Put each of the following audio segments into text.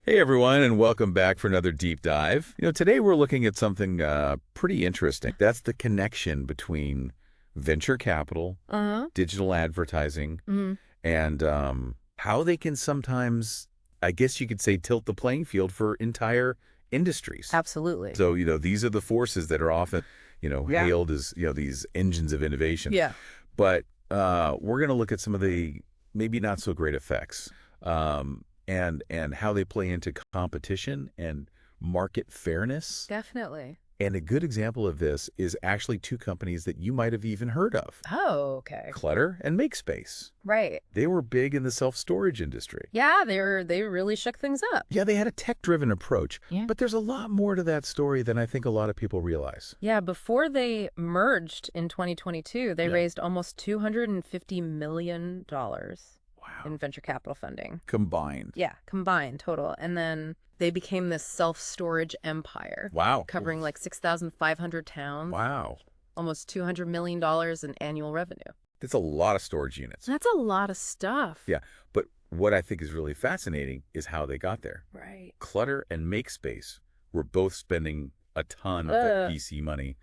Hey everyone, and welcome back for another deep dive. Today we're looking at something pretty interesting. That's the connection between venture capital, Uh-huh. digital advertising, Mhm. and how they can sometimes, I guess you could say, tilt the playing field for entire industries. Absolutely. So, these are the forces that are often, Yeah. hailed as, these engines of innovation. Yeah. But we're going to look at some of the maybe not so great effects, and how they play into competition and market fairness. Definitely. And a good example of this is actually two companies that you might have even heard of, Oh, okay. Clutter and MakeSpace. Right. They were big in the self-storage industry. Yeah, they really shook things up. Yeah, they had a tech-driven approach, Yeah. but there's a lot more to that story than I think a lot of people realize. Yeah, before they merged in 2022, they Yeah. raised almost $250 million Wow. in venture capital funding. Combined. Yeah, combined total. And then they became this self-storage empire, Wow. covering like 6,500 towns, Wow. almost $200 million in annual revenue. That's a lot of storage units. That's a lot of stuff. Yeah, but what I think is really fascinating is how they got there. Right. Clutter and MakeSpace were both spending a ton of that VC money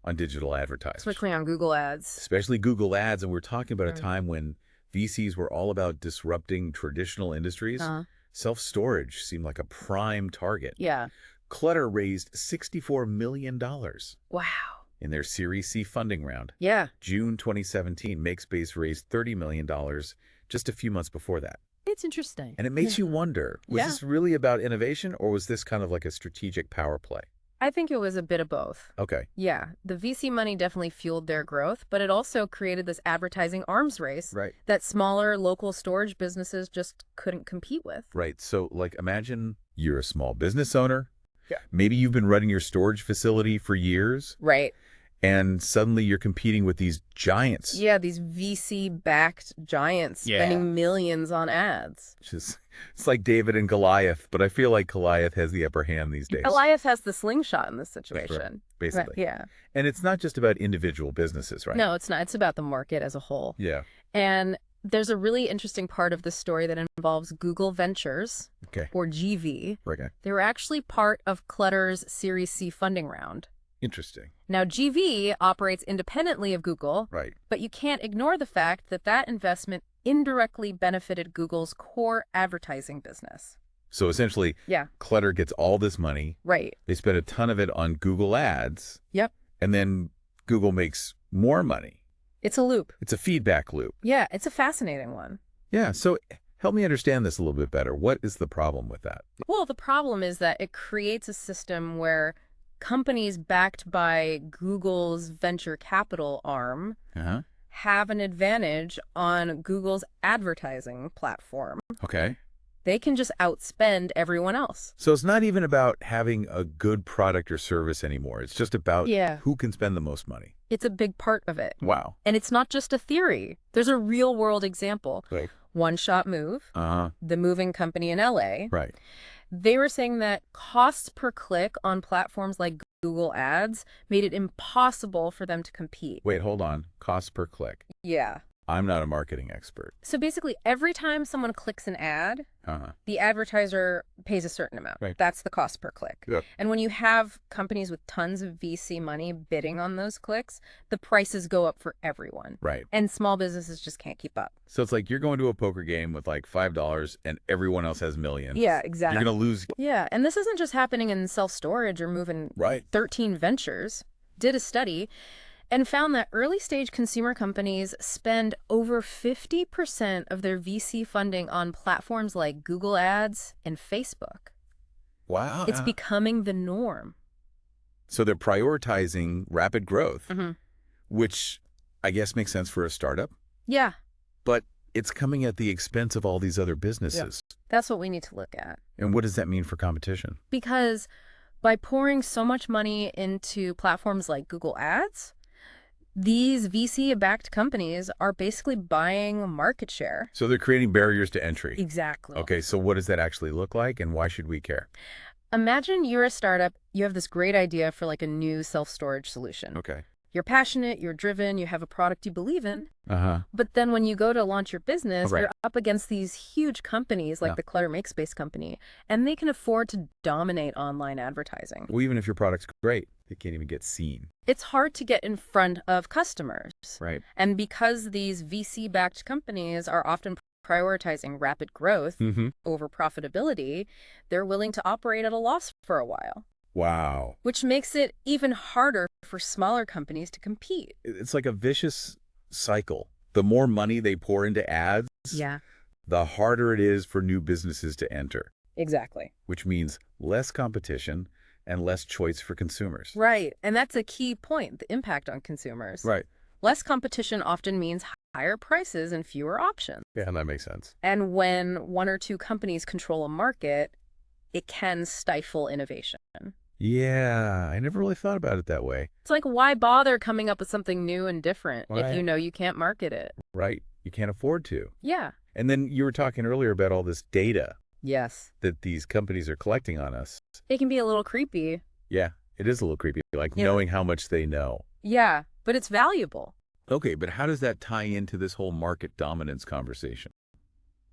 on digital advertising, Especially on Google Ads. especially Google Ads. And we're talking about a Mm. time when VCs were all about disrupting traditional industries. Uh-huh. Self-storage seemed like a prime target. Yeah. Clutter raised $64 million Wow. in their Series C funding round. Yeah. June 2017, MakeSpace raised $30 million just a few months before that. It's interesting. And it makes you wonder, was Yeah. this really about innovation or was this kind of like a strategic power play? I think it was a bit of both. Okay, Yeah. The VC money definitely fueled their growth, but it also created this advertising arms race right, that smaller local storage businesses just couldn't compete with. right. So like imagine you're a small business owner. Yeah. Maybe you've been running your storage facility for years Right. and suddenly you're competing with these giants. Yeah, these VC-backed giants Yeah. spending millions on ads. It's like David and Goliath, but I feel like Goliath has the upper hand these days. Goliath has the slingshot in this That's right, situation. basically. Yeah. And it's not just about individual businesses, right? No, it's not. It's about the market as a whole. Yeah. And there's a really interesting part of the story that involves Google Ventures, Okay. or GV. Okay. They were actually part of Clutter's Series C funding round. Interesting. Now, GV operates independently of Google, Right. but you can't ignore the fact that that investment indirectly benefited Google's core advertising business. So essentially, Yeah, Clutter gets all this money. right. They spend a ton of it on Google Ads, Yep. and then Google makes more money. It's a loop. It's a feedback loop. Yeah, it's a fascinating one. Yeah, so help me understand this a little bit better. What is the problem with that? Well, the problem is that it creates a system where companies backed by Google's venture capital arm Uh-huh. have an advantage on Google's advertising platform. Okay. They can just outspend everyone else. So it's not even about having a good product or service anymore. It's just about Yeah. who can spend the most money. It's a big part of it. Wow. And it's not just a theory. There's a real world example. Like, One Shot Move, uh-huh. the moving company in LA, Right. they were saying that costs per click on platforms like Google Ads made it impossible for them to compete. Wait, hold on. Cost per click. Yeah. I'm not a marketing expert. So basically, every time someone clicks an ad, Uh-huh. the advertiser pays a certain amount. Right. That's the cost per click. Yeah. And when you have companies with tons of VC money bidding on those clicks, the prices go up for everyone. Right. And small businesses just can't keep up. So it's like you're going to a poker game with like $5 and everyone else has millions. Yeah, exactly. You're going to lose. Yeah, and this isn't just happening in self-storage or moving. Right. 13 Ventures did a study and found that early-stage consumer companies spend over 50% of their VC funding on platforms like Google Ads and Facebook. Wow. It's becoming the norm. So they're prioritizing rapid growth, Mm-hmm. which I guess makes sense for a startup, Yeah, but it's coming at the expense of all these other businesses. that's what we need to look at. And what does that mean for competition? Because by pouring so much money into platforms like Google Ads, these VC-backed companies are basically buying market share. So they're creating barriers to entry. Exactly. Okay, so what does that actually look like and why should we care? Imagine you're a startup, you have this great idea for like a new self-storage solution. Okay. You're passionate, you're driven, you have a product you believe in. Uh-huh. But then when you go to launch your business, Right. you're up against these huge companies like Yeah. the Clutter and MakeSpace company, and they can afford to dominate online advertising. Well, even if your product's great, they can't even get seen. It's hard to get in front of customers. Right. And because these VC-backed companies are often prioritizing rapid growth Mm-hmm. over profitability, they're willing to operate at a loss for a while, Wow. which makes it even harder for smaller companies to compete. It's like a vicious cycle. The more money they pour into ads, Yeah, the harder it is for new businesses to enter, exactly. which means less competition and less choice for consumers. Right. And that's a key point, the impact on consumers. Right. Less competition often means higher prices and fewer options. Yeah, that makes sense. And when one or two companies control a market, it can stifle innovation. Yeah, I never really thought about it that way. It's like, why bother coming up with something new and different if Right. you know you can't market it? Right. You can't afford to. Yeah. And then you were talking earlier about all this data Yes. that these companies are collecting on us. It can be a little creepy. Yeah, it is a little creepy, like Yeah. knowing how much they know. Yeah, but it's valuable. Okay, but how does that tie into this whole market dominance conversation?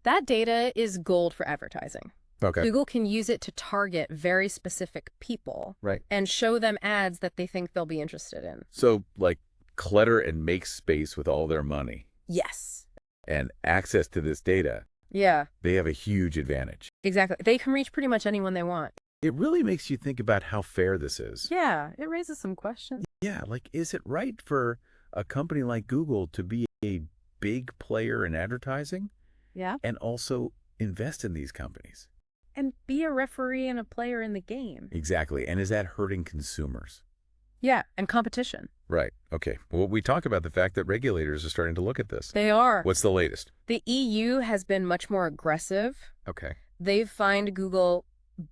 That data is gold for advertising. Okay. Google can use it to target very specific people Right. and show them ads that they think they'll be interested in. So, like, Clutter and MakeSpace with all their money Yes. and access to this data, Yeah, they have a huge advantage. exactly. They can reach pretty much anyone they want. It really makes you think about how fair this is. Yeah, it raises some questions. Yeah, like, is it right for a company like Google to be a big player in advertising Yeah. and also invest in these companies? And be a referee and a player in the game. Exactly. And is that hurting consumers? Yeah, and competition. Right. Okay. Well, we talk about the fact that regulators are starting to look at this. They are. What's the latest? The EU has been much more aggressive. Okay. They've fined Google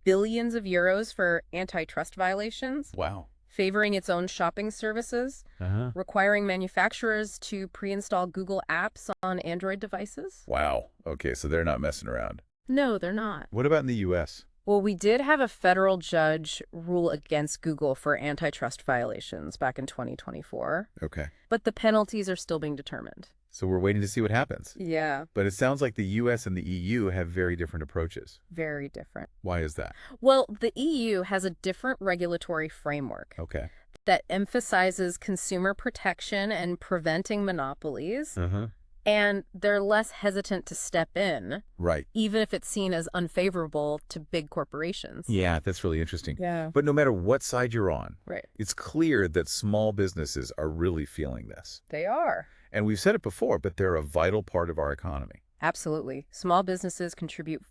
billions of euros for antitrust violations, Wow. favoring its own shopping services, Uh-huh. requiring manufacturers to pre-install Google apps on Android devices. Wow. Okay, so they're not messing around. No, they're not. What about in the U.S.? Well, we did have a federal judge rule against Google for antitrust violations back in 2024, Okay. but the penalties are still being determined. So we're waiting to see what happens. Yeah, But it sounds like the U.S. and the EU have very different approaches. very different. Why is that? Well, the EU has a different regulatory framework Okay. that emphasizes consumer protection and preventing monopolies, Uh-huh. and they're less hesitant to step in, Right. even if it's seen as unfavorable to big corporations. Yeah, that's really interesting. Yeah. But no matter what side you're on, Right. it's clear that small businesses are really feeling this. They are. And we've said it before, but they're a vital part of our economy. Absolutely. Small businesses contribute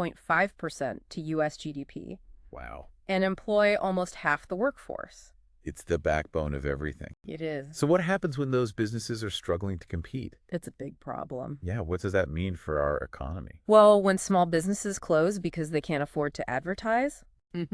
43.5% to U.S. GDP Wow. and employ almost half the workforce. It's the backbone of everything. It is. So what happens when those businesses are struggling to compete? It's a big problem. Yeah, what does that mean for our economy? Well, when small businesses close because they can't afford to advertise.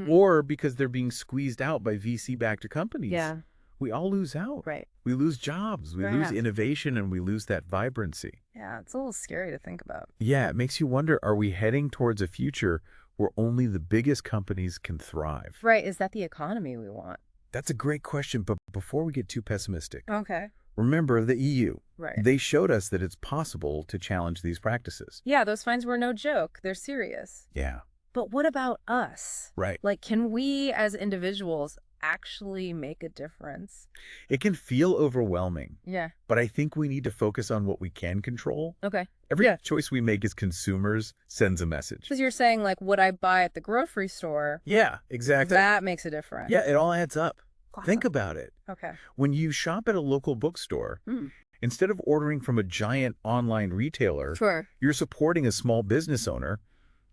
Or because they're being squeezed out by VC-backed companies. Yeah, We all lose out. right. We lose jobs, we lose Perhaps. innovation, and we lose that vibrancy. Yeah, it's a little scary to think about. Yeah, it makes you wonder, are we heading towards a future where only the biggest companies can thrive? Right. Is that the economy we want? That's a great question, but before we get too pessimistic, Okay. remember the EU. Right. They showed us that it's possible to challenge these practices. Yeah, those fines were no joke. They're serious. Yeah, But what about us? right. Like, can we as individuals actually make a difference? It can feel overwhelming, Yeah. but I think we need to focus on what we can control. Okay. Every Yeah. choice we make as consumers sends a message. Because you're saying, like, what I buy at the grocery store, Yeah, exactly. that makes a difference. Yeah, it all adds up. Wow. Think about it. Okay. When you shop at a local bookstore, Mm. instead of ordering from a giant online retailer, Sure. you're supporting a small business owner,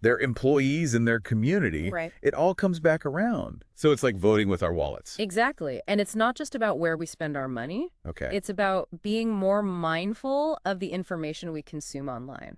their employees and their community. Right. It all comes back around. So it's like voting with our wallets. Exactly. And it's not just about where we spend our money. Okay. It's about being more mindful of the information we consume online.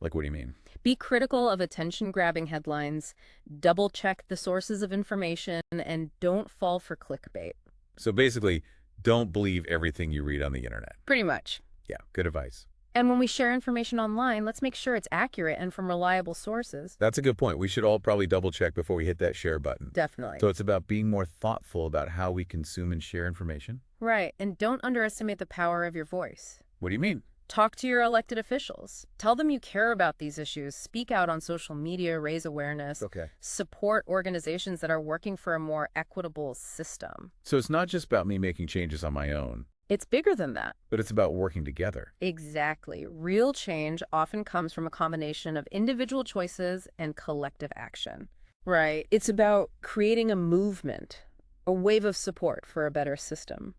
Like, what do you mean? Be critical of attention-grabbing headlines, double-check the sources of information, and don't fall for clickbait. So basically, don't believe everything you read on the internet. Pretty much. Yeah, good advice. And when we share information online, let's make sure it's accurate and from reliable sources. That's a good point. We should all probably double check before we hit that share button. Definitely. So it's about being more thoughtful about how we consume and share information. Right. And don't underestimate the power of your voice. What do you mean? Talk to your elected officials. Tell them you care about these issues. Speak out on social media, raise awareness. Okay. Support organizations that are working for a more equitable system. So it's not just about me making changes on my own, It's bigger than that. but it's about working together. Exactly. Real change often comes from a combination of individual choices and collective action. Right. It's about creating a movement, a wave of support for a better system.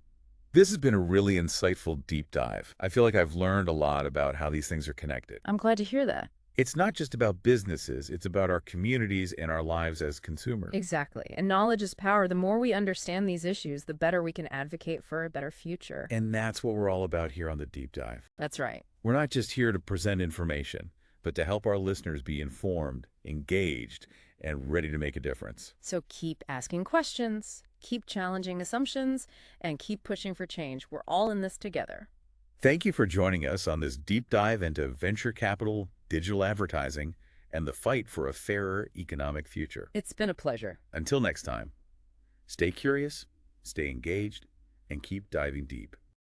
This has been a really insightful deep dive. I feel like I've learned a lot about how these things are connected. I'm glad to hear that. It's not just about businesses, it's about our communities and our lives as consumers. Exactly. And knowledge is power. The more we understand these issues, the better we can advocate for a better future. And that's what we're all about here on the deep dive. That's right. We're not just here to present information, but to help our listeners be informed, engaged, and ready to make a difference. So keep asking questions, keep challenging assumptions, and keep pushing for change. We're all in this together. Thank you for joining us on this deep dive into venture capital, digital advertising, and the fight for a fairer economic future. It's been a pleasure. Until next time, stay curious, stay engaged, and keep diving deep.